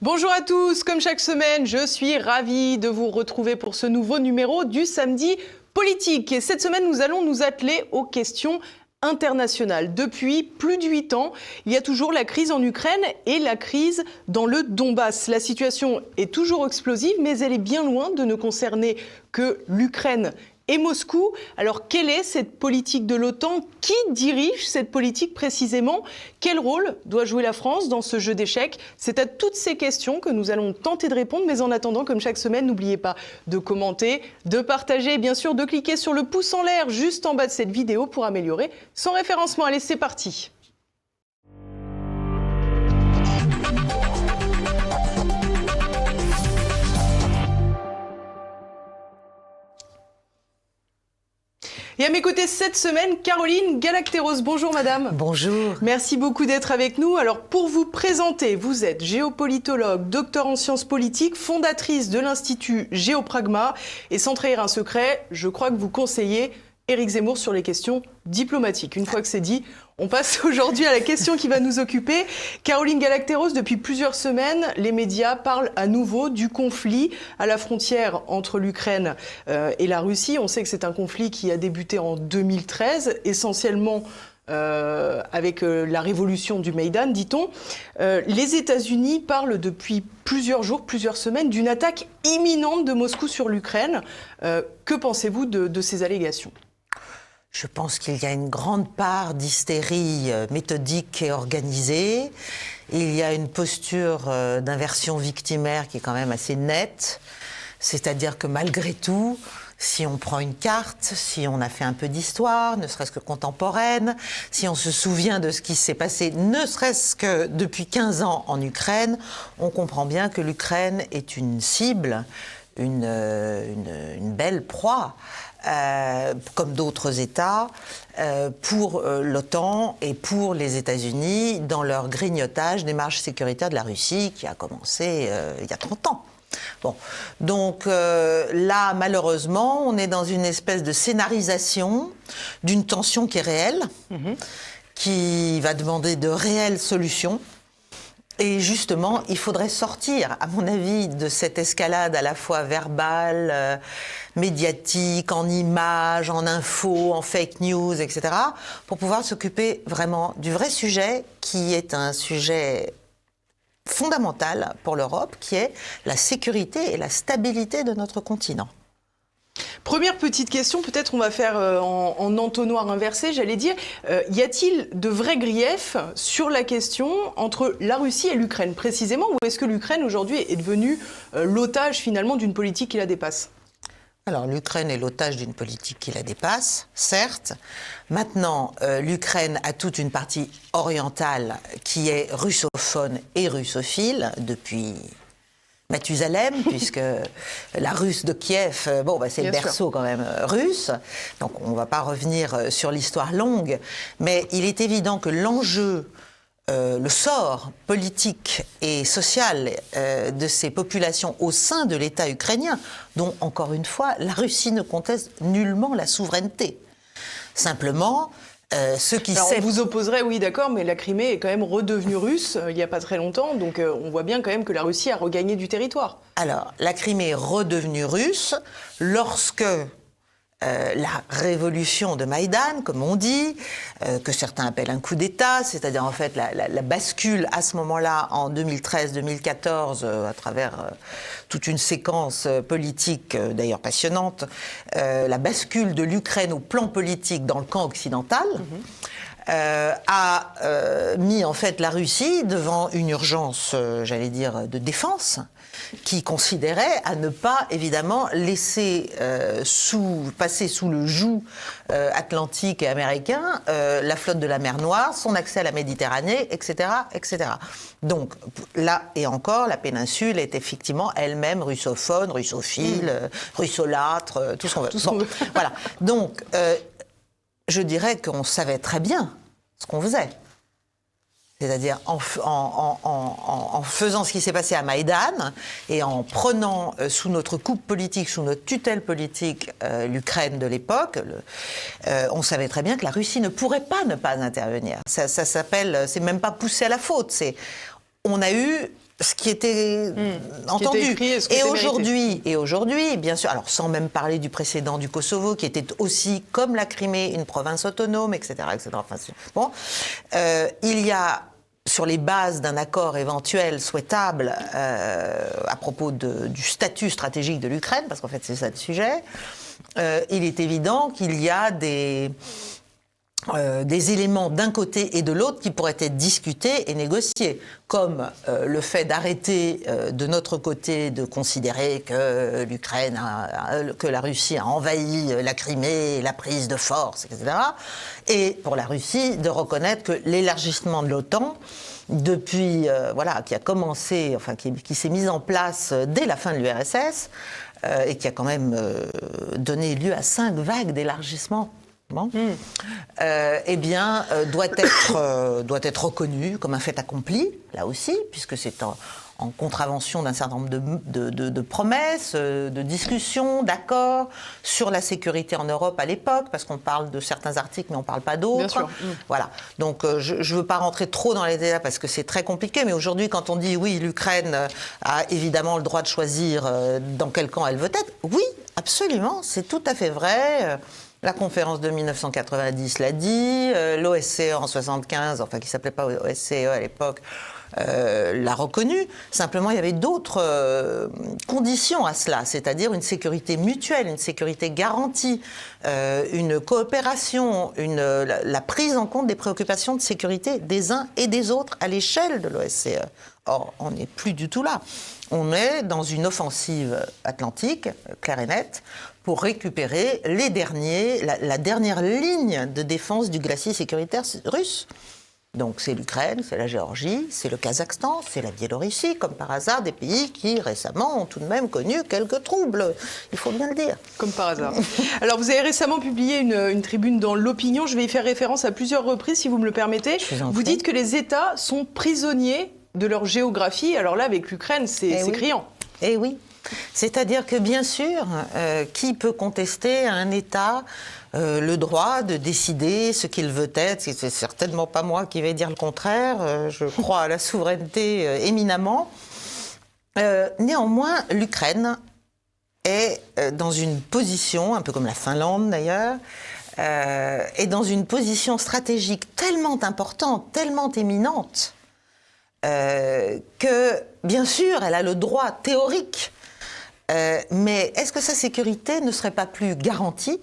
Bonjour à tous, comme chaque semaine, je suis ravie de vous retrouver pour ce nouveau numéro du Samedi Politique. Et cette semaine, nous allons nous atteler aux questions internationales. Depuis plus de 8 ans, il y a toujours la crise en Ukraine et la crise dans le Donbass. La situation est toujours explosive, mais elle est bien loin de ne concerner que l'Ukraine et Moscou. Alors, quelle est cette politique de l'OTAN? Qui dirige cette politique précisément? Quel rôle doit jouer la France dans ce jeu d'échecs? C'est à toutes ces questions que nous allons tenter de répondre. Mais en attendant, comme chaque semaine, n'oubliez pas de commenter, de partager et bien sûr de cliquer sur le pouce en l'air juste en bas de cette vidéo pour améliorer son référencement. Allez, c'est parti! Et à mes côtés cette semaine, Caroline Galacteros. Bonjour madame. Bonjour. Merci beaucoup d'être avec nous. Alors pour vous présenter, vous êtes géopolitologue, docteur en sciences politiques, fondatrice de l'Institut Géopragma. Et sans trahir un secret, je crois que vous conseillez Éric Zemmour sur les questions diplomatiques. Une fois que c'est dit, on passe aujourd'hui à la question qui va nous occuper. Caroline Galacteros, depuis plusieurs semaines, les médias parlent à nouveau du conflit à la frontière entre l'Ukraine et la Russie. On sait que c'est un conflit qui a débuté en 2013, essentiellement avec la révolution du Maïdan, dit-on. Les États-Unis parlent depuis plusieurs jours, plusieurs semaines, d'une attaque imminente de Moscou sur l'Ukraine. Que pensez-vous de ces allégations ? Je pense qu'il y a une grande part d'hystérie méthodique et organisée. Il y a une posture d'inversion victimaire qui est quand même assez nette. C'est-à-dire que malgré tout, si on prend une carte, si on a fait un peu d'histoire, ne serait-ce que contemporaine, si on se souvient de ce qui s'est passé, ne serait-ce que depuis 15 ans en Ukraine, on comprend bien que l'Ukraine est une cible, une belle proie. Comme d'autres États, pour l'OTAN et pour les États-Unis dans leur grignotage des marges sécuritaires de la Russie qui a commencé il y a 30 ans. Bon. Donc là, malheureusement, on est dans une espèce de scénarisation d'une tension qui est réelle, qui va demander de réelles solutions. Et justement, il faudrait sortir, à mon avis, de cette escalade à la fois verbale, médiatique, en images, en infos, en fake news, etc., pour pouvoir s'occuper vraiment du vrai sujet, qui est un sujet fondamental pour l'Europe, qui est la sécurité et la stabilité de notre continent. Première petite question, peut-être on va faire en entonnoir inversé, j'allais dire. Y a-t-il de vrais griefs sur la question entre la Russie et l'Ukraine, précisément, ou est-ce que l'Ukraine aujourd'hui est devenue l'otage finalement d'une politique qui la dépasse ? Alors l'Ukraine est l'otage d'une politique qui la dépasse, certes. Maintenant, l'Ukraine a toute une partie orientale qui est russophone et russophile depuis Mathusalem, puisque la Russe de Kiev, c'est le berceau quand même russe, donc on ne va pas revenir sur l'histoire longue, mais il est évident que l'enjeu, le sort politique et social de ces populations au sein de l'État ukrainien, dont, encore une fois, la Russie ne conteste nullement la souveraineté. Simplement, ceux qui on vous opposerait, oui d'accord, mais la Crimée est quand même redevenue russe il n'y a pas très longtemps, donc on voit bien quand même que la Russie a regagné du territoire. Alors, la Crimée est redevenue russe lorsque la révolution de Maïdan, comme on dit, que certains appellent un coup d'État, c'est-à-dire en fait la bascule à ce moment-là, en 2013-2014, à travers toute une séquence politique d'ailleurs passionnante, la bascule de l'Ukraine au plan politique dans le camp occidental, a mis en fait la Russie devant une urgence, j'allais dire, de défense, qui considérait à ne pas évidemment laisser passer sous le joug atlantique et américain la flotte de la mer Noire, son accès à la Méditerranée, etc., etc. Donc là et encore, la péninsule est effectivement elle-même russophone, russophile, russolâtre, tout ce qu'on veut. Voilà. Donc je dirais qu'on savait très bien ce qu'on faisait. C'est-à-dire en faisant ce qui s'est passé à Maïdan et en prenant sous notre coupe politique, sous notre tutelle politique, l'Ukraine de l'époque, on savait très bien que la Russie ne pourrait pas ne pas intervenir. Ça s'appelle, c'est même pas poussé à la faute. On a eu ce qui était entendu. Et aujourd'hui, bien sûr, alors sans même parler du précédent du Kosovo, qui était aussi, comme la Crimée, une province autonome, etc. etc. Enfin, bon, il y a, sur les bases d'un accord éventuel souhaitable à propos du statut stratégique de l'Ukraine, parce qu'en fait c'est ça le sujet, il est évident qu'il y a des éléments d'un côté et de l'autre qui pourraient être discutés et négociés, comme le fait d'arrêter de notre côté de considérer que que la Russie a envahi la Crimée, la prise de force, etc. Et pour la Russie, de reconnaître que l'élargissement de l'OTAN, depuis, qui a commencé, enfin qui s'est mis en place dès la fin de l'URSS, et qui a quand même donné lieu à 5 vagues d'élargissement, doit être reconnu comme un fait accompli, là aussi, puisque c'est en contravention d'un certain nombre de promesses, de discussions, d'accords sur la sécurité en Europe à l'époque, parce qu'on parle de certains articles, mais on ne parle pas d'autres. Bien sûr. Voilà. Donc, je ne veux pas rentrer trop dans les détails, parce que c'est très compliqué, mais aujourd'hui, quand on dit, oui, l'Ukraine a évidemment le droit de choisir dans quel camp elle veut être, oui, absolument, c'est tout à fait vrai. La conférence de 1990 l'a dit, l'OSCE en 1975, enfin qui ne s'appelait pas OSCE à l'époque, l'a reconnu. Simplement, il y avait d'autres conditions à cela, c'est-à-dire une sécurité mutuelle, une sécurité garantie, une coopération, la prise en compte des préoccupations de sécurité des uns et des autres à l'échelle de l'OSCE. Or, on n'est plus du tout là. On est dans une offensive atlantique, claire et nette, pour récupérer la dernière ligne de défense du glacis sécuritaire russe. Donc c'est l'Ukraine, c'est la Géorgie, c'est le Kazakhstan, c'est la Biélorussie, comme par hasard, des pays qui récemment ont tout de même connu quelques troubles, il faut bien le dire. Comme par hasard. Alors vous avez récemment publié une tribune dans l'Opinion, je vais y faire référence à plusieurs reprises si vous me le permettez. Vous dites que les États sont prisonniers de leur géographie, alors là avec l'Ukraine c'est criant. Eh oui. C'est-à-dire que, bien sûr, qui peut contester à un État le droit de décider ce qu'il veut être? C'est certainement pas moi qui vais dire le contraire. Je crois à la souveraineté éminemment. Néanmoins, l'Ukraine est dans une position, un peu comme la Finlande d'ailleurs, est dans une position stratégique tellement importante, tellement éminente, que, bien sûr, elle a le droit théorique. Mais est-ce que sa sécurité ne serait pas plus garantie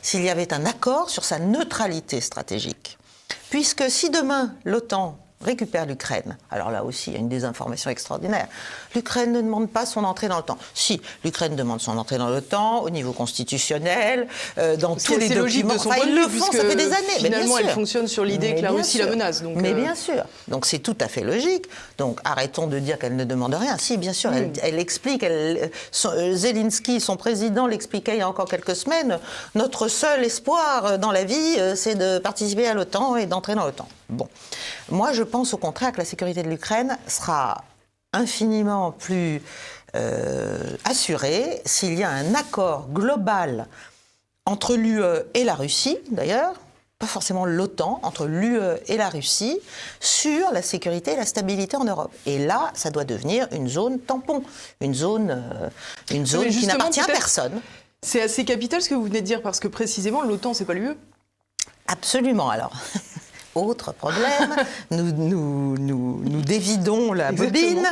s'il y avait un accord sur sa neutralité stratégique? Puisque si demain l'OTAN récupère l'Ukraine, alors là aussi il y a une désinformation extraordinaire, l'Ukraine ne demande pas son entrée dans l'OTAN. Si, l'Ukraine demande son entrée dans l'OTAN au niveau constitutionnel, dans tous les documents. Ils le font, ça fait des années. Finalement, elle fonctionne sur l'idée que la Russie la menace. Donc mais bien sûr. Donc c'est tout à fait logique. Donc arrêtons de dire qu'elle ne demande rien. Si, bien sûr, elle explique. Zelensky, son président, l'expliquait il y a encore quelques semaines. Notre seul espoir dans la vie, c'est de participer à l'OTAN et d'entrer dans l'OTAN. Bon. Moi, je pense au contraire que la sécurité de l'Ukraine sera infiniment plus assurée s'il y a un accord global entre l'UE et la Russie, d'ailleurs, pas forcément l'OTAN, entre l'UE et la Russie, sur la sécurité et la stabilité en Europe. Et là, ça doit devenir une zone tampon, une zone qui n'appartient à personne. C'est assez capital ce que vous venez de dire, parce que précisément, l'OTAN, c'est pas l'UE. Absolument, alors. Autre problème, nous dévidons la bobine.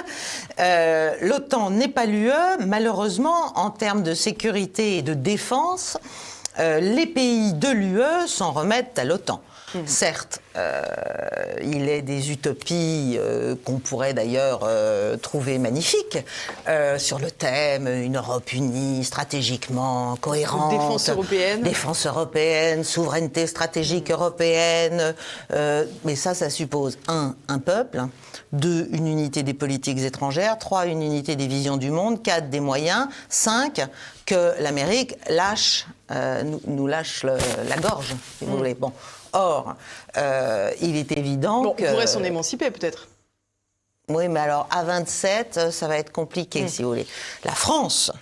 L'OTAN n'est pas l'UE. Malheureusement, en termes de sécurité et de défense, les pays de l'UE s'en remettent à l'OTAN. Certes, il est des utopies qu'on pourrait d'ailleurs trouver magnifiques sur le thème une Europe unie, stratégiquement cohérente, défense européenne, souveraineté stratégique européenne. Mais ça suppose un peuple, 2, une unité des politiques étrangères, 3, une unité des visions du monde, 4, des moyens, 5, que l'Amérique nous lâche la gorge, si vous voulez. Bon. Or, il est évident que... On pourrait s'en émanciper, peut-être. Oui, mais alors, à 27, ça va être compliqué, si vous voulez. La France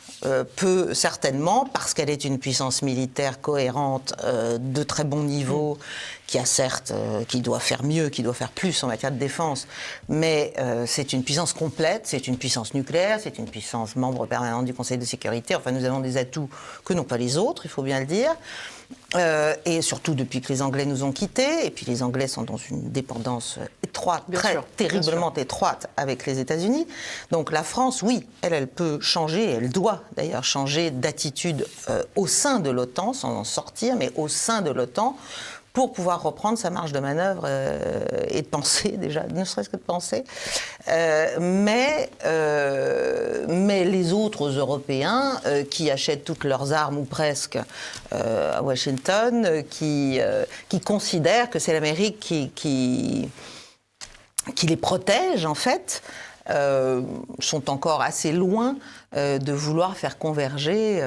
peut certainement, parce qu'elle est une puissance militaire cohérente, de très bon niveau, qui doit faire mieux, qui doit faire plus en matière de défense, mais c'est une puissance complète, c'est une puissance nucléaire, c'est une puissance membre permanent du Conseil de sécurité. Enfin, nous avons des atouts que n'ont pas les autres, il faut bien le dire. Et surtout depuis que les Anglais nous ont quittés, et puis les Anglais sont dans une dépendance étroite, terriblement étroite avec les États-Unis. Donc la France, oui, elle peut changer, elle doit d'ailleurs changer d'attitude au sein de l'OTAN, sans en sortir, mais au sein de l'OTAN, pour pouvoir reprendre sa marge de manœuvre et de penser, déjà, ne serait-ce que de penser. Mais les autres Européens qui achètent toutes leurs armes, ou presque, à Washington, qui considèrent que c'est l'Amérique qui les protège, en fait, sont encore assez loin de vouloir faire converger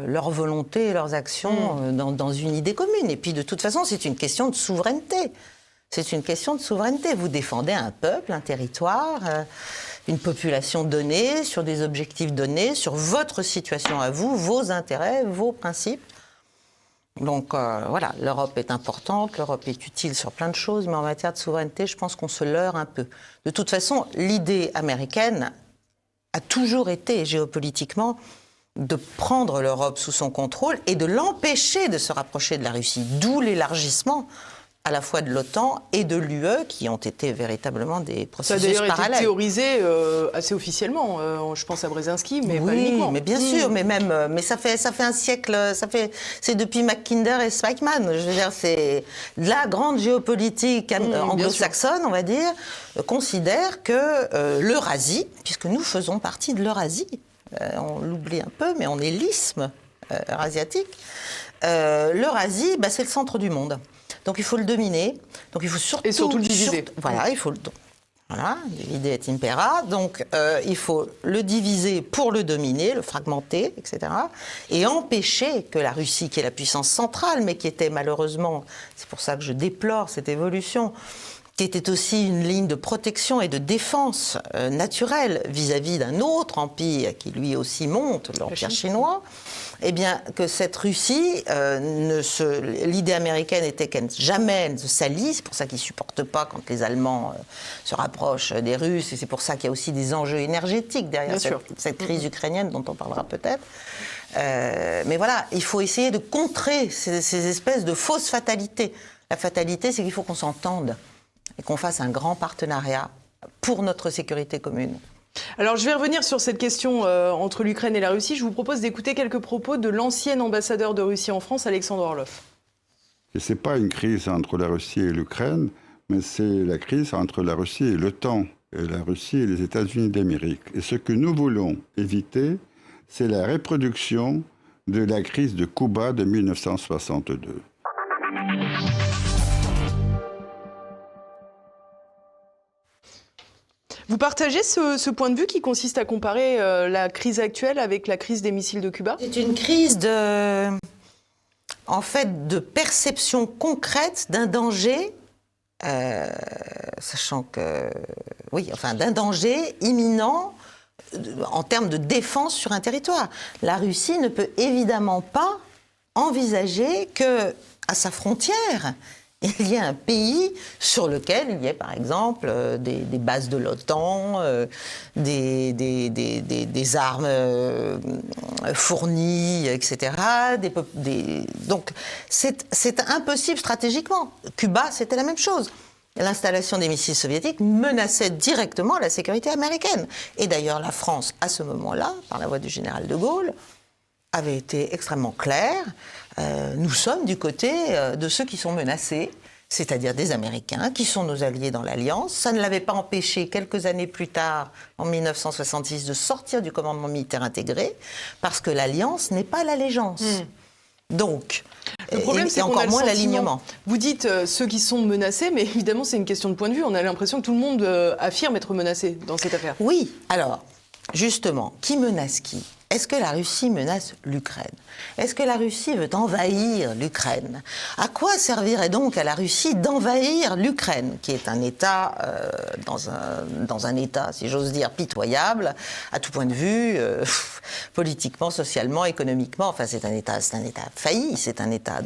leur volonté et leurs actions dans une idée commune. Et puis, de toute façon, c'est une question de souveraineté. C'est une question de souveraineté. Vous défendez un peuple, un territoire, une population donnée, sur des objectifs donnés, sur votre situation à vous, vos intérêts, vos principes. Donc voilà, l'Europe est importante, l'Europe est utile sur plein de choses, mais en matière de souveraineté, je pense qu'on se leurre un peu. De toute façon, l'idée américaine a toujours été, géopolitiquement, de prendre l'Europe sous son contrôle et de l'empêcher de se rapprocher de la Russie, d'où l'élargissement à la fois de l'OTAN et de l'UE, qui ont été véritablement des processus parallèles. Ça a d'ailleurs été théorisé assez officiellement, je pense à Brzezinski, mais pas uniquement. Oui, mais bien sûr, mais ça fait un siècle, c'est depuis Mackinder et Spykman. Je veux dire, c'est la grande géopolitique anglo-saxonne, on va dire, considère que l'Eurasie, puisque nous faisons partie de l'Eurasie, on l'oublie un peu, mais on est l'isthme eurasiatique, l'Eurasie, c'est le centre du monde. Donc il faut le dominer, donc il faut surtout le diviser. Il faut le divider et impera. Donc il faut le diviser pour le dominer, le fragmenter, etc. Et empêcher que la Russie, qui est la puissance centrale, mais qui était malheureusement, c'est pour ça que je déplore cette évolution, qui était aussi une ligne de protection et de défense naturelle vis-à-vis d'un autre empire qui lui aussi monte, l'empire chinois, eh bien que cette Russie, l'idée américaine était qu'elle jamais ne se sallie, c'est pour ça qu'ils ne supportent pas quand les Allemands se rapprochent des Russes, et c'est pour ça qu'il y a aussi des enjeux énergétiques derrière cette crise ukrainienne dont on parlera peut-être. Mais voilà, il faut essayer de contrer ces espèces de fausses fatalités. La fatalité, c'est qu'il faut qu'on s'entende et qu'on fasse un grand partenariat pour notre sécurité commune. Alors, je vais revenir sur cette question entre l'Ukraine et la Russie. Je vous propose d'écouter quelques propos de l'ancien ambassadeur de Russie en France, Alexandre Orlov. Ce n'est pas une crise entre la Russie et l'Ukraine, mais c'est la crise entre la Russie et l'OTAN, et la Russie et les États-Unis d'Amérique. Et ce que nous voulons éviter, c'est la reproduction de la crise de Cuba de 1962. Vous partagez ce point de vue qui consiste à comparer la crise actuelle avec la crise des missiles de Cuba ? C'est une crise de perception concrète d'un danger, sachant que, d'un danger imminent en termes de défense sur un territoire. La Russie ne peut évidemment pas envisager que, à sa frontière, il y a un pays sur lequel il y a, par exemple, des bases de l'OTAN, des armes fournies, etc. Donc, c'est impossible stratégiquement. Cuba, c'était la même chose. L'installation des missiles soviétiques menaçait directement la sécurité américaine. Et d'ailleurs, la France, à ce moment-là, par la voix du général de Gaulle, avait été extrêmement claire. Nous sommes du côté de ceux qui sont menacés, c'est-à-dire des Américains, qui sont nos alliés dans l'Alliance. Ça ne l'avait pas empêché, quelques années plus tard, en 1966, de sortir du commandement militaire intégré, parce que l'Alliance n'est pas l'allégeance. Donc, le problème, c'est encore moins l'alignement. Vous dites ceux qui sont menacés, mais évidemment, c'est une question de point de vue. On a l'impression que tout le monde affirme être menacé dans cette affaire. Oui, alors, justement, qui menace qui ? est-ce que la Russie menace l'Ukraine? Est-ce que la Russie veut envahir l'Ukraine? À quoi servirait donc à la Russie d'envahir l'Ukraine, qui est un État, dans un État, si j'ose dire, pitoyable, à tout point de vue, politiquement, socialement, économiquement. Enfin, c'est un État failli, c'est un État...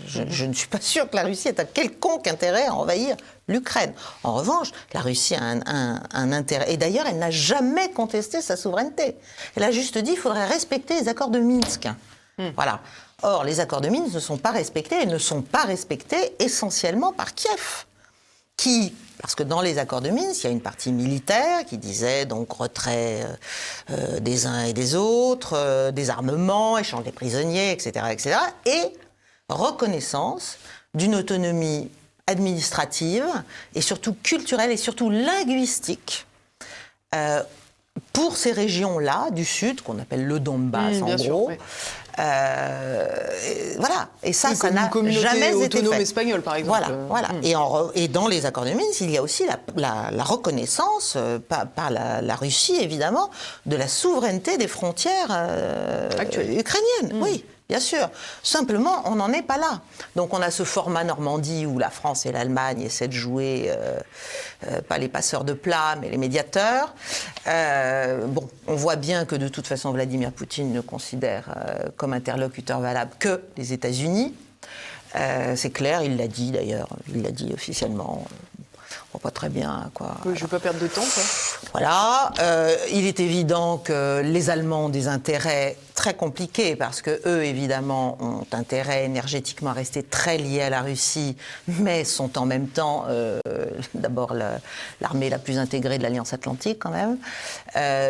Je ne suis pas sûre que la Russie ait un quelconque intérêt à envahir l'Ukraine. En revanche, la Russie a un intérêt. Et d'ailleurs, elle n'a jamais contesté sa souveraineté. Elle a juste dit qu'il faudrait respecter les accords de Minsk. Voilà. Or, les accords de Minsk ne sont pas respectés, et ne sont pas respectés essentiellement par Kiev. Parce que dans les accords de Minsk, il y a une partie militaire qui disait donc retrait des uns et des autres, des armements, échange des prisonniers, etc., etc., et reconnaissance d'une autonomie administrative et surtout culturelle et surtout linguistique pour ces régions-là du Sud, qu'on appelle le Donbass en gros. Oui. Voilà. Et ça, ça n'a jamais été autonome fait. Espagnole, par exemple. Voilà. Et dans les accords de Minsk, il y a aussi la reconnaissance par la Russie, évidemment, de la souveraineté des frontières ukrainiennes. Oui. Bien sûr. Simplement, on n'en est pas là. Donc on a ce format Normandie où la France et l'Allemagne essaient de jouer, pas les passeurs de plats, mais les médiateurs. Bon, on voit bien que de toute façon, Vladimir Poutine ne considère comme interlocuteur valable que les États-Unis. C'est clair, il l'a dit d'ailleurs, il l'a dit officiellement. On voit pas très bien quoi. Oui, je ne veux pas perdre de temps, quoi. Voilà. Il est évident que les Allemands ont des intérêts très compliqués parce que eux, évidemment, ont intérêt énergétiquement à rester très liés à la Russie, mais sont en même temps, d'abord, l'armée la plus intégrée de l'Alliance Atlantique, quand même.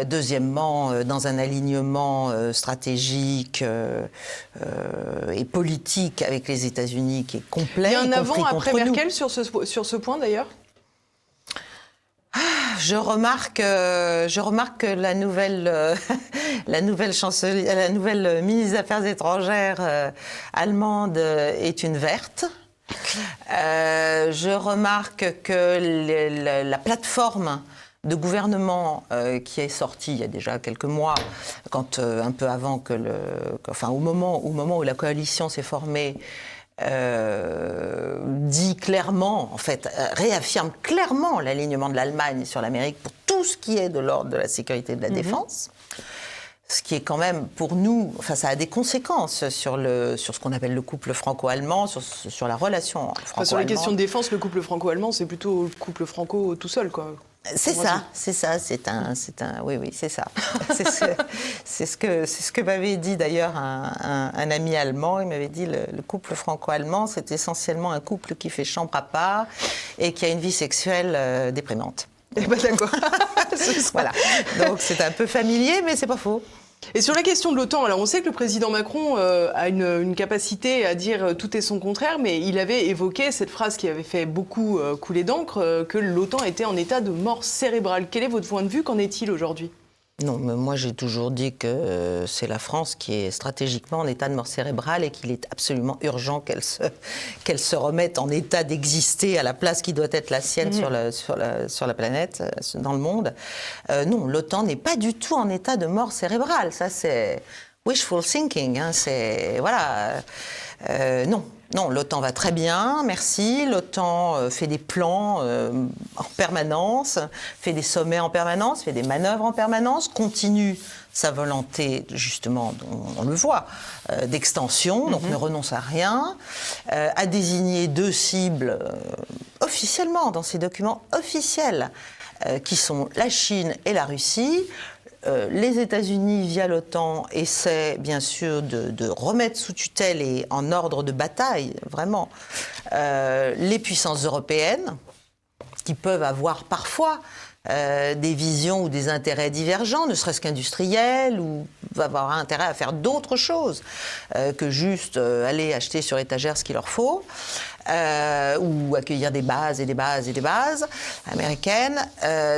Deuxièmement, dans un alignement stratégique et politique avec les États-Unis qui est complet. Il y a un avant après Merkel sur ce point, d'ailleurs. Je remarque que la nouvelle ministre des Affaires étrangères allemande est une verte. Je remarque que la plateforme de gouvernement qui est sortie il y a déjà quelques mois, un peu avant au moment où la coalition s'est formée, dit clairement, en fait, réaffirme clairement l'alignement de l'Allemagne sur l'Amérique pour tout ce qui est de l'ordre de la sécurité et de la défense. Ce qui est quand même, pour nous, enfin, ça a des conséquences sur ce qu'on appelle le couple franco-allemand, sur la relation franco-allemande. Sur les questions de défense, le couple franco-allemand, c'est plutôt le couple franco tout seul, quoi. C'est ça, oui, c'est ça. C'est ce que m'avait dit d'ailleurs un ami allemand. Il m'avait dit le couple franco-allemand, c'est essentiellement un couple qui fait chambre à part et qui a une vie sexuelle déprimante. Eh ben d'accord. Voilà. Donc c'est un peu familier, mais c'est pas faux. Et sur la question de l'OTAN, alors on sait que le président Macron a une capacité à dire tout et son contraire, mais il avait évoqué cette phrase qui avait fait beaucoup couler d'encre, que l'OTAN était en état de mort cérébrale. Quel est votre point de vue? Qu'en est-il aujourd'hui? Non, mais moi j'ai toujours dit que c'est la France qui est stratégiquement en état de mort cérébrale et qu'il est absolument urgent qu'elle se remette en état d'exister à la place qui doit être la sienne sur la planète, dans le monde. Non, l'OTAN n'est pas du tout en état de mort cérébrale. Ça, c'est wishful thinking. Hein, voilà. Non, l'OTAN va très bien, merci. L'OTAN fait des plans en permanence, fait des sommets en permanence, fait des manœuvres en permanence, continue sa volonté, justement, on le voit, d'extension, donc ne renonce à rien, a désigné 2 cibles officiellement, dans ses documents officiels, qui sont la Chine et la Russie. Les États-Unis, via l'OTAN, essaient bien sûr de remettre sous tutelle et en ordre de bataille, vraiment, les puissances européennes, qui peuvent avoir parfois des visions ou des intérêts divergents, ne serait-ce qu'industriels, ou avoir intérêt à faire d'autres choses que juste aller acheter sur étagère ce qu'il leur faut. Ou accueillir des bases et des bases et des bases américaines.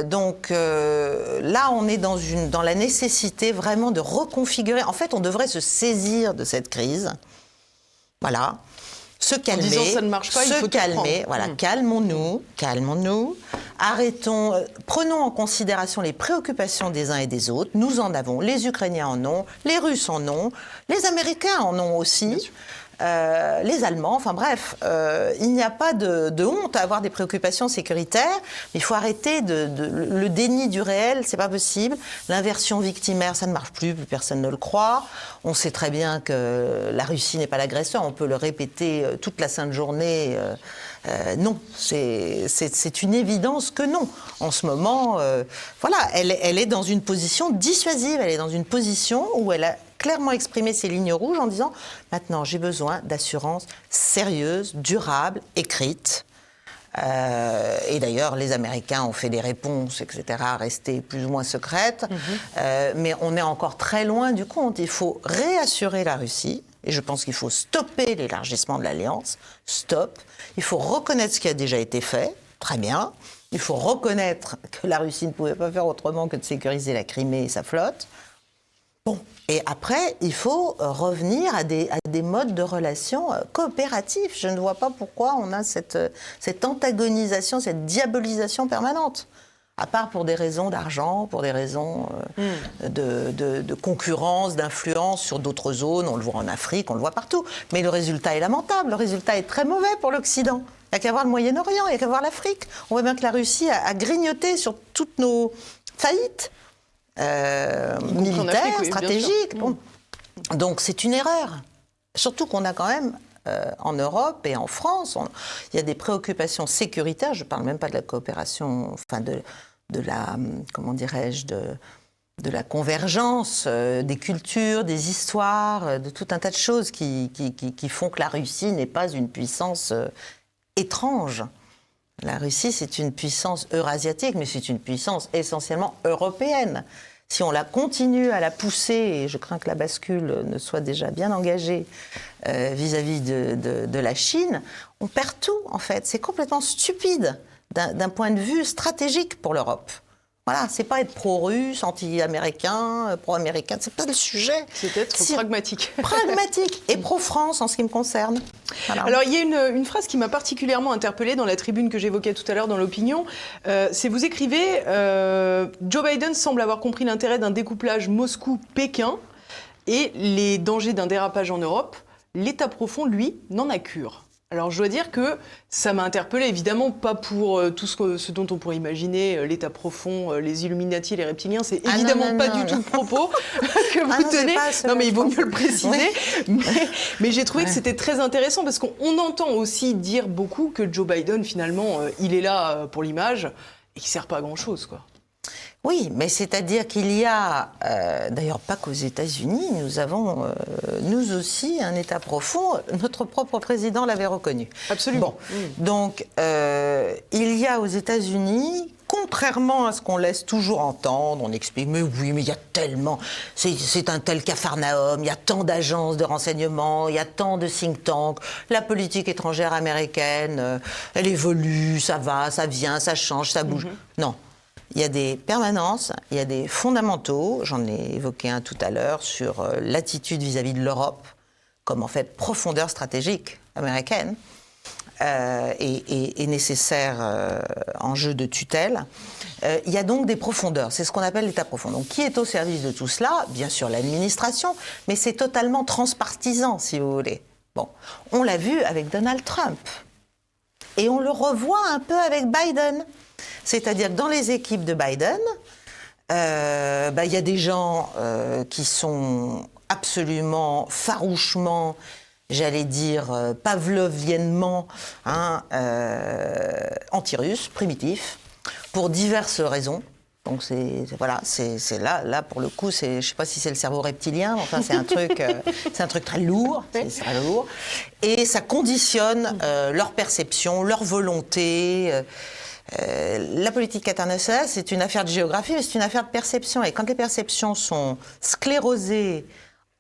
Donc là, on est dans la nécessité vraiment de reconfigurer. En fait, on devrait se saisir de cette crise. Voilà. Se calmer. En disant ça ne marche pas, il faut calmer. Voilà, calmons-nous. prenons en considération les préoccupations des uns et des autres. Nous en avons, les Ukrainiens en ont, les Russes en ont, les Américains en ont aussi. Les Allemands, enfin bref, il n'y a pas de honte à avoir des préoccupations sécuritaires, mais il faut arrêter le déni du réel, c'est pas possible. L'inversion victimaire, ça ne marche plus personne ne le croit. On sait très bien que la Russie n'est pas l'agresseur, on peut le répéter toute la sainte journée. Non, c'est une évidence que non. En ce moment, voilà, elle est dans une position dissuasive, elle est dans une position où elle a clairement exprimé ses lignes rouges en disant « Maintenant, j'ai besoin d'assurances sérieuses, durables, écrites. » Et d'ailleurs, les Américains ont fait des réponses, etc., restées plus ou moins secrètes. Mais on est encore très loin du compte. Il faut réassurer la Russie. Et je pense qu'il faut stopper l'élargissement de l'Alliance. Stop. Il faut reconnaître ce qui a déjà été fait. Très bien. Il faut reconnaître que la Russie ne pouvait pas faire autrement que de sécuriser la Crimée et sa flotte. Bon, et après, il faut revenir à des modes de relations coopératifs. Je ne vois pas pourquoi on a cette antagonisation, cette diabolisation permanente. À part pour des raisons d'argent, pour des raisons de concurrence, d'influence sur d'autres zones. On le voit en Afrique, on le voit partout. Mais le résultat est lamentable, le résultat est très mauvais pour l'Occident. Il n'y a qu'à voir le Moyen-Orient, il n'y a qu'à voir l'Afrique. On voit bien que la Russie a grignoté sur toutes nos faillites. Militaire, Afrique, oui, stratégique. Bon. Donc c'est une erreur. Surtout qu'on a quand même, en Europe et en France, il y a des préoccupations sécuritaires. Je ne parle même pas de la coopération, enfin de la, comment dirais-je, de la convergence des cultures, des histoires, de tout un tas de choses qui font que la Russie n'est pas une puissance étrange. La Russie, c'est une puissance eurasiatique, mais c'est une puissance essentiellement européenne. Si on la continue à la pousser, et je crains que la bascule ne soit déjà bien engagée vis-à-vis de la Chine, on perd tout, en fait. C'est complètement stupide d'un point de vue stratégique pour l'Europe. Voilà, c'est pas être pro-russe, anti-américain, pro-américain, c'est pas le sujet. C'est être pragmatique. Pragmatique et pro-France en ce qui me concerne. Voilà. Alors, il y a une phrase qui m'a particulièrement interpellée dans la tribune que j'évoquais tout à l'heure dans l'opinion. C'est vous écrivez Joe Biden semble avoir compris l'intérêt d'un découplage Moscou-Pékin et les dangers d'un dérapage en Europe. L'État profond, lui, n'en a cure. Alors, je dois dire que ça m'a interpellée, évidemment, pas pour tout ce dont on pourrait imaginer, l'État profond, les Illuminati, les reptiliens, c'est évidemment pas du tout le propos que vous tenez. Non, mais il vaut mieux le préciser. Oui. Mais j'ai trouvé que c'était très intéressant parce qu'on entend aussi dire beaucoup que Joe Biden, finalement, il est là pour l'image et qu'il ne sert pas à grand-chose, quoi. Oui, mais c'est-à-dire qu'il y a, d'ailleurs pas qu'aux États-Unis, nous avons, nous aussi, un État profond. Notre propre président l'avait reconnu. Absolument. Bon, donc, il y a aux États-Unis, contrairement à ce qu'on laisse toujours entendre, on explique, mais oui, mais il y a tellement, c'est un tel capharnaüm, il y a tant d'agences de renseignement, il y a tant de think tanks, la politique étrangère américaine, elle évolue, ça va, ça vient, ça change, ça bouge. Non. Il y a des permanences, il y a des fondamentaux, j'en ai évoqué un tout à l'heure, sur l'attitude vis-à-vis de l'Europe, comme en fait profondeur stratégique américaine, et nécessaire enjeu de tutelle. Il y a donc des profondeurs, c'est ce qu'on appelle l'État profond. Donc qui est au service de tout cela ? Bien sûr l'administration, mais c'est totalement transpartisan, si vous voulez. Bon, on l'a vu avec Donald Trump, et on le revoit un peu avec Biden. C'est-à-dire que dans les équipes de Biden, y a des gens qui sont absolument farouchement, j'allais dire pavloviennement, anti-russes, primitifs, pour diverses raisons. Donc c'est là pour le coup, je sais pas si c'est le cerveau reptilien, enfin c'est un truc très lourd, c'est très lourd, et ça conditionne leur perception, leur volonté. La politique internationale, c'est une affaire de géographie, mais c'est une affaire de perception. Et quand les perceptions sont sclérosées,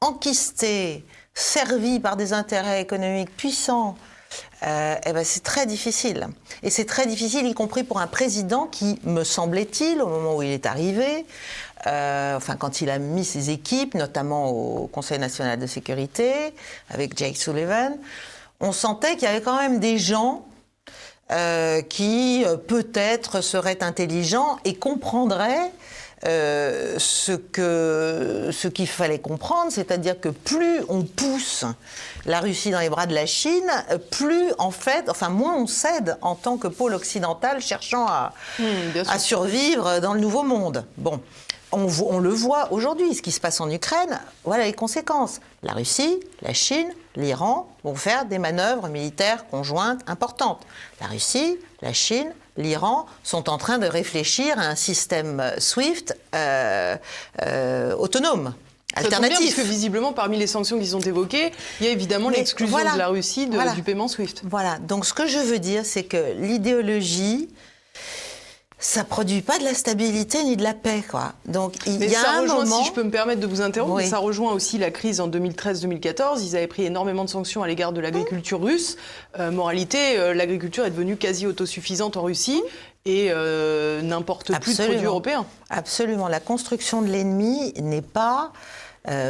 enquistées, servies par des intérêts économiques puissants, c'est très difficile. Et c'est très difficile, y compris pour un président qui, me semblait-il, au moment où il est arrivé, quand il a mis ses équipes, notamment au Conseil national de sécurité, avec Jake Sullivan, on sentait qu'il y avait quand même des gens qui peut-être serait intelligent et comprendrait ce qu'il fallait comprendre, c'est-à-dire que plus on pousse la Russie dans les bras de la Chine, moins on cède en tant que pôle occidental cherchant à survivre dans le nouveau monde. Bon. On le voit aujourd'hui, ce qui se passe en Ukraine, voilà les conséquences. La Russie, la Chine, l'Iran vont faire des manœuvres militaires conjointes importantes. La Russie, la Chine, l'Iran sont en train de réfléchir à un système SWIFT autonome. Ça tombe bien, parce que visiblement, parmi les sanctions qui sont évoquées, il y a évidemment l'exclusion de la Russie du paiement SWIFT. Voilà, donc ce que je veux dire, c'est que l'idéologie, ça produit pas de la stabilité ni de la paix, quoi. Donc il y a un moment, si je peux me permettre de vous interrompre, oui. Ça rejoint aussi la crise en 2013-2014. Ils avaient pris énormément de sanctions à l'égard de l'agriculture russe. Moralité, l'agriculture est devenue quasi autosuffisante en Russie et n'importe plus de produits européens. Absolument. La construction de l'ennemi n'est pas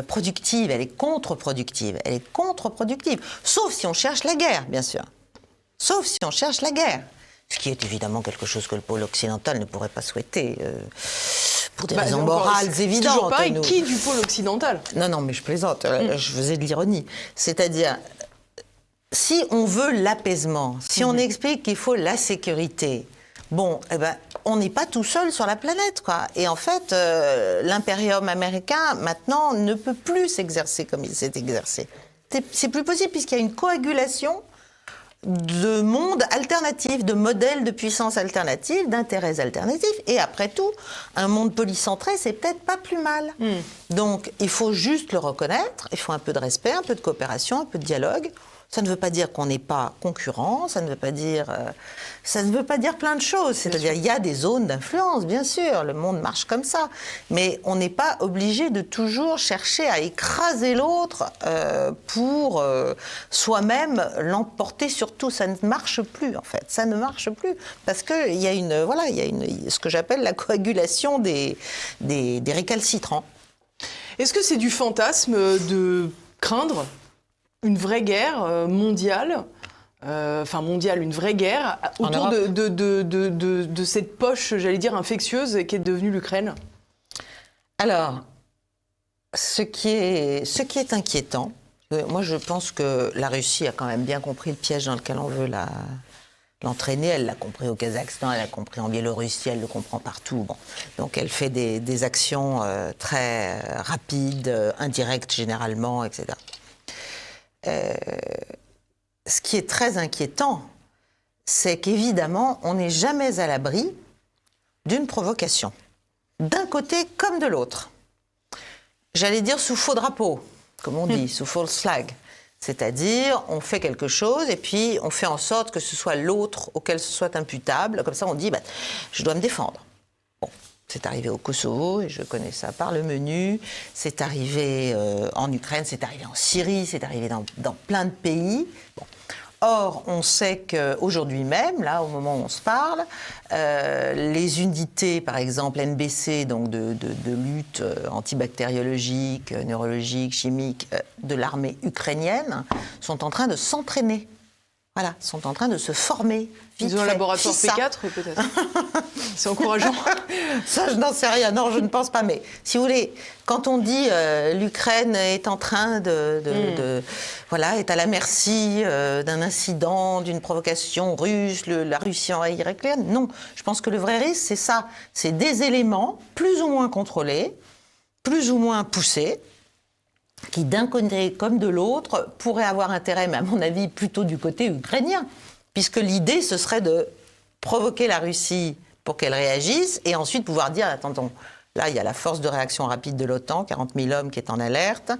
productive, elle est contre-productive. Elle est contre-productive. Sauf si on cherche la guerre, bien sûr. Sauf si on cherche la guerre. Ce qui est évidemment quelque chose que le pôle occidental ne pourrait pas souhaiter, pour des raisons morales évidentes. C'est toujours pareil, qui du pôle occidental ? Non, mais je plaisante, je faisais de l'ironie. C'est-à-dire, si on veut l'apaisement, si on explique qu'il faut la sécurité, on n'est pas tout seul sur la planète, quoi. Et en fait, l'impérium américain, maintenant, ne peut plus s'exercer comme il s'est exercé. C'est plus possible puisqu'il y a une coagulation de mondes alternatifs, de modèles de puissance alternative, d'intérêts alternatifs. Et après tout, un monde polycentré, c'est peut-être pas plus mal. Donc, il faut juste le reconnaître, il faut un peu de respect, un peu de coopération, un peu de dialogue. Ça ne veut pas dire qu'on n'est pas concurrents, ça ne veut pas dire plein de choses. C'est-à-dire, il y a des zones d'influence, bien sûr, le monde marche comme ça. Mais on n'est pas obligé de toujours chercher à écraser l'autre pour soi-même l'emporter sur tout. Ça ne marche plus, en fait. Ça ne marche plus. Parce qu'il y a ce que j'appelle la coagulation des récalcitrants. Est-ce que c'est du fantasme de craindre une vraie guerre mondiale, une vraie guerre autour de cette poche, j'allais dire, infectieuse qui est devenue l'Ukraine ? Alors, ce qui est inquiétant, moi je pense que la Russie a quand même bien compris le piège dans lequel on veut l'entraîner. Elle l'a compris au Kazakhstan, elle l'a compris en Biélorussie, elle le comprend partout. Bon. Donc elle fait des actions très rapides, indirectes généralement, etc. Ce qui est très inquiétant, c'est qu'évidemment, on n'est jamais à l'abri d'une provocation, d'un côté comme de l'autre. J'allais dire sous faux drapeau, comme on dit, sous false flag. C'est-à-dire, on fait quelque chose et puis on fait en sorte que ce soit l'autre auquel ce soit imputable. Comme ça, on dit, je dois me défendre. Bon. C'est arrivé au Kosovo, et je connais ça par le menu. C'est arrivé en Ukraine, c'est arrivé en Syrie, c'est arrivé dans plein de pays. Bon. Or, on sait qu'aujourd'hui même, là, au moment où on se parle, les unités, par exemple, NBC, donc de lutte antibactériologique, neurologique, chimique, de l'armée ukrainienne, sont en train de s'entraîner. Voilà, sont en train de se former. Ils ont un laboratoire P4, peut-être. C'est encourageant. Ça, je n'en sais rien. Non, je ne pense pas. Mais si vous voulez, quand on dit l'Ukraine est en train est à la merci d'un incident, d'une provocation russe, la Russie envahit l'Ukraine, non. Je pense que le vrai risque, c'est ça. C'est des éléments plus ou moins contrôlés, plus ou moins poussés, qui d'un côté comme de l'autre pourraient avoir intérêt, mais à mon avis plutôt du côté ukrainien, puisque l'idée ce serait de provoquer la Russie pour qu'elle réagisse et ensuite pouvoir dire attendons, là il y a la force de réaction rapide de l'OTAN, 40 000 hommes qui est en alerte,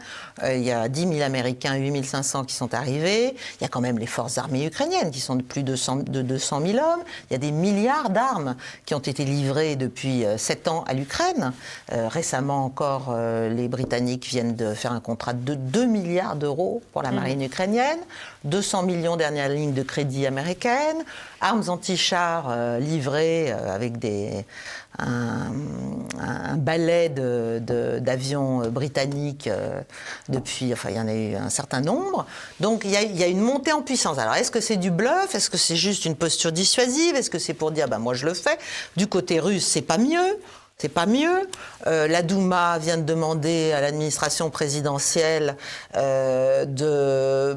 il y a 10 000 Américains, 8 500 qui sont arrivés, il y a quand même les forces armées ukrainiennes qui sont de plus de 200 000 hommes, il y a des milliards d'armes qui ont été livrées depuis 7 ans à l'Ukraine. Récemment encore, les Britanniques viennent de faire un contrat de 2 milliards d'euros pour la marine ukrainienne, 200 millions dernière ligne de crédit américaine, armes anti-chars livrées avec un un balai d'avions britanniques depuis, enfin il y en a eu un certain nombre. Donc il y a une montée en puissance. Alors est-ce que c'est du bluff? Est-ce que c'est juste une posture dissuasive? Est-ce que c'est pour dire, moi je le fais? Du côté russe, c'est pas mieux. C'est pas mieux. La Douma vient de demander à l'administration présidentielle de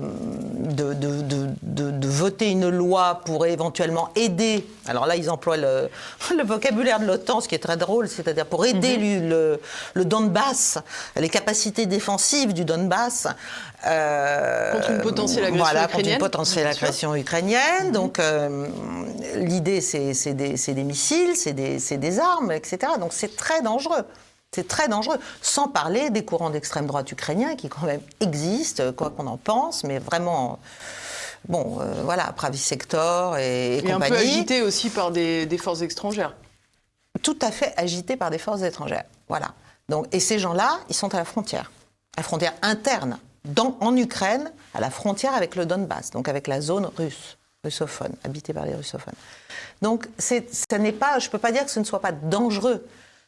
voter une loi pour éventuellement aider. Alors là, ils emploient le vocabulaire de l'OTAN, ce qui est très drôle, c'est-à-dire pour aider le Donbass, les capacités défensives du Donbass. Contre une potentielle agression ukrainienne. Contre une potentielle agression ukrainienne. Donc l'idée, c'est des missiles, c'est des armes, etc. Donc c'est très dangereux. C'est très dangereux. Sans parler des courants d'extrême droite ukrainiens qui quand même existent, quoi qu'on en pense, mais vraiment... Bon, voilà, Pravi Sector et compagnie. Et un peu agité aussi par des forces étrangères. Tout à fait agité par des forces étrangères. Voilà. Donc, et ces gens-là, ils sont à la frontière interne, en Ukraine, à la frontière avec le Donbass, donc avec la zone russophone, habitée par les russophones. Donc, ça n'est pas, je ne peux pas dire que ce ne soit pas dangereux.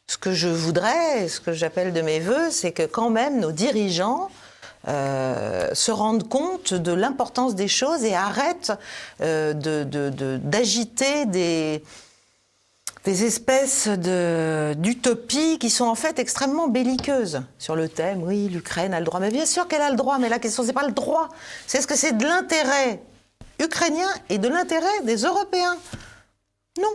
Ce que je voudrais, ce que j'appelle de mes voeux, c'est que quand même nos dirigeants se rendent compte de l'importance des choses et arrêtent d'agiter des espèces d'utopies qui sont en fait extrêmement belliqueuses sur le thème. Oui, l'Ukraine a le droit. Mais bien sûr qu'elle a le droit, mais la question, c'est pas le droit. C'est ce que c'est de l'intérêt ukrainien et de l'intérêt des Européens. Non.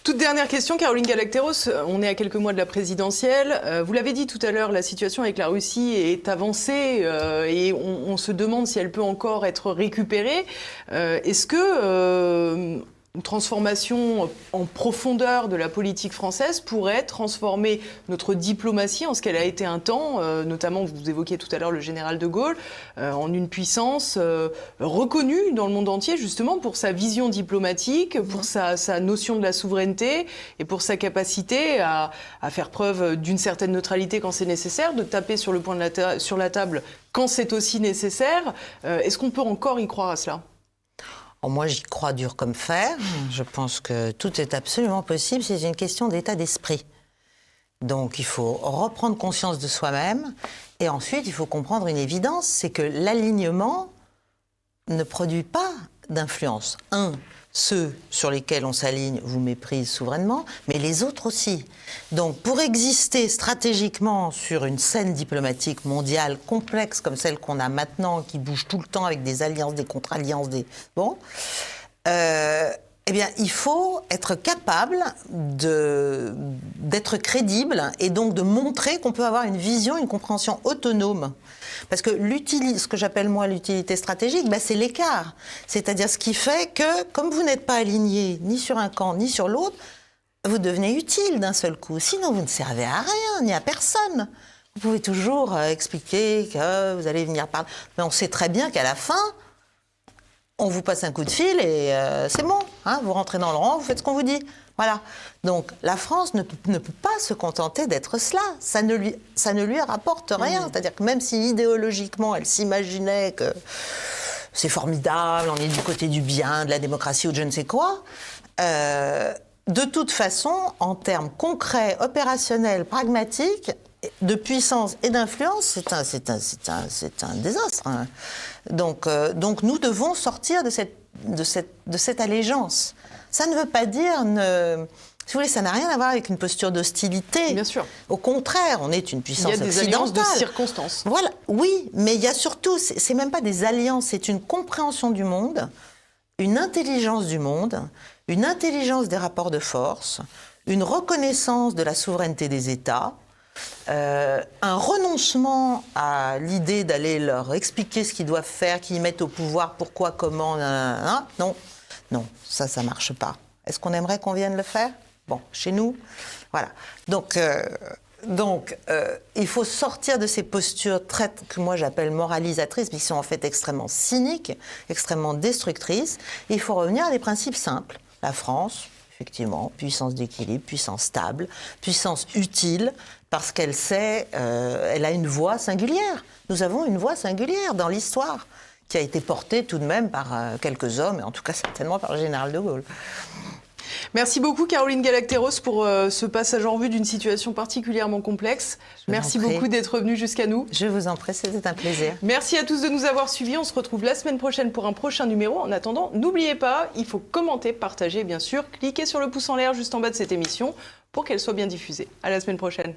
Toute dernière question, Caroline Galacteros, on est à quelques mois de la présidentielle. Vous l'avez dit tout à l'heure, la situation avec la Russie est avancée et on se demande si elle peut encore être récupérée. Est-ce que une transformation en profondeur de la politique française pourrait transformer notre diplomatie en ce qu'elle a été un temps, notamment, vous évoquiez tout à l'heure le général de Gaulle, en une puissance reconnue dans le monde entier justement pour sa vision diplomatique, pour sa notion de la souveraineté et pour sa capacité à faire preuve d'une certaine neutralité quand c'est nécessaire, de taper sur le point sur la table quand c'est aussi nécessaire. Est-ce qu'on peut encore y croire à cela ? Moi, j'y crois dur comme fer. Je pense que tout est absolument possible. C'est une question d'état d'esprit. Donc, il faut reprendre conscience de soi-même. Et ensuite, il faut comprendre une évidence, c'est que l'alignement ne produit pas d'influence. Ceux sur lesquels on s'aligne vous méprisent souverainement, mais les autres aussi. Donc, pour exister stratégiquement sur une scène diplomatique mondiale complexe comme celle qu'on a maintenant, qui bouge tout le temps avec des alliances, des contre-alliances, eh bien, il faut être capable d'être crédible et donc de montrer qu'on peut avoir une vision, une compréhension autonome. Parce que ce que j'appelle moi l'utilité stratégique, c'est l'écart. C'est-à-dire ce qui fait que, comme vous n'êtes pas aligné ni sur un camp ni sur l'autre, vous devenez utile d'un seul coup. Sinon, vous ne servez à rien, ni à personne. Vous pouvez toujours expliquer que vous allez venir parler. Mais on sait très bien qu'à la fin, on vous passe un coup de fil et c'est bon. Vous rentrez dans le rang, vous faites ce qu'on vous dit. Voilà. Donc la France ne peut pas se contenter d'être cela. Ça ne lui rapporte rien. C'est-à-dire que même si idéologiquement elle s'imaginait que c'est formidable, on est du côté du bien, de la démocratie ou de je ne sais quoi, de toute façon, en termes concrets, opérationnels, pragmatiques, de puissance et d'influence, c'est un désastre. Donc nous devons sortir de cette allégeance. Ça ne veut pas dire, si vous voulez, ça n'a rien à voir avec une posture d'hostilité. Bien sûr. Au contraire, on est une puissance occidentale. Il y a des alliances de circonstances. Voilà, oui, mais il y a surtout, c'est même pas des alliances, c'est une compréhension du monde, une intelligence du monde, une intelligence des rapports de force, une reconnaissance de la souveraineté des États, un renoncement à l'idée d'aller leur expliquer ce qu'ils doivent faire, qu'ils mettent au pouvoir, pourquoi, comment, non, ça marche pas. Est-ce qu'on aimerait qu'on vienne le faire ? Bon, chez nous, voilà. Donc, il faut sortir de ces postures que moi j'appelle moralisatrices, mais qui sont en fait extrêmement cyniques, extrêmement destructrices. Et il faut revenir à des principes simples. La France, effectivement, puissance d'équilibre, puissance stable, puissance utile, parce qu'elle sait, elle a une voix singulière. Nous avons une voix singulière dans l'histoire, qui a été portée tout de même par quelques hommes, et en tout cas certainement par le général de Gaulle. Merci beaucoup Caroline Galacteros pour ce passage en revue d'une situation particulièrement complexe. Merci beaucoup d'être venue jusqu'à nous. Je vous en prie, c'était un plaisir. Merci à tous de nous avoir suivis. On se retrouve la semaine prochaine pour un prochain numéro. En attendant, n'oubliez pas, il faut commenter, partager, bien sûr. Cliquez sur le pouce en l'air juste en bas de cette émission pour qu'elle soit bien diffusée. À la semaine prochaine.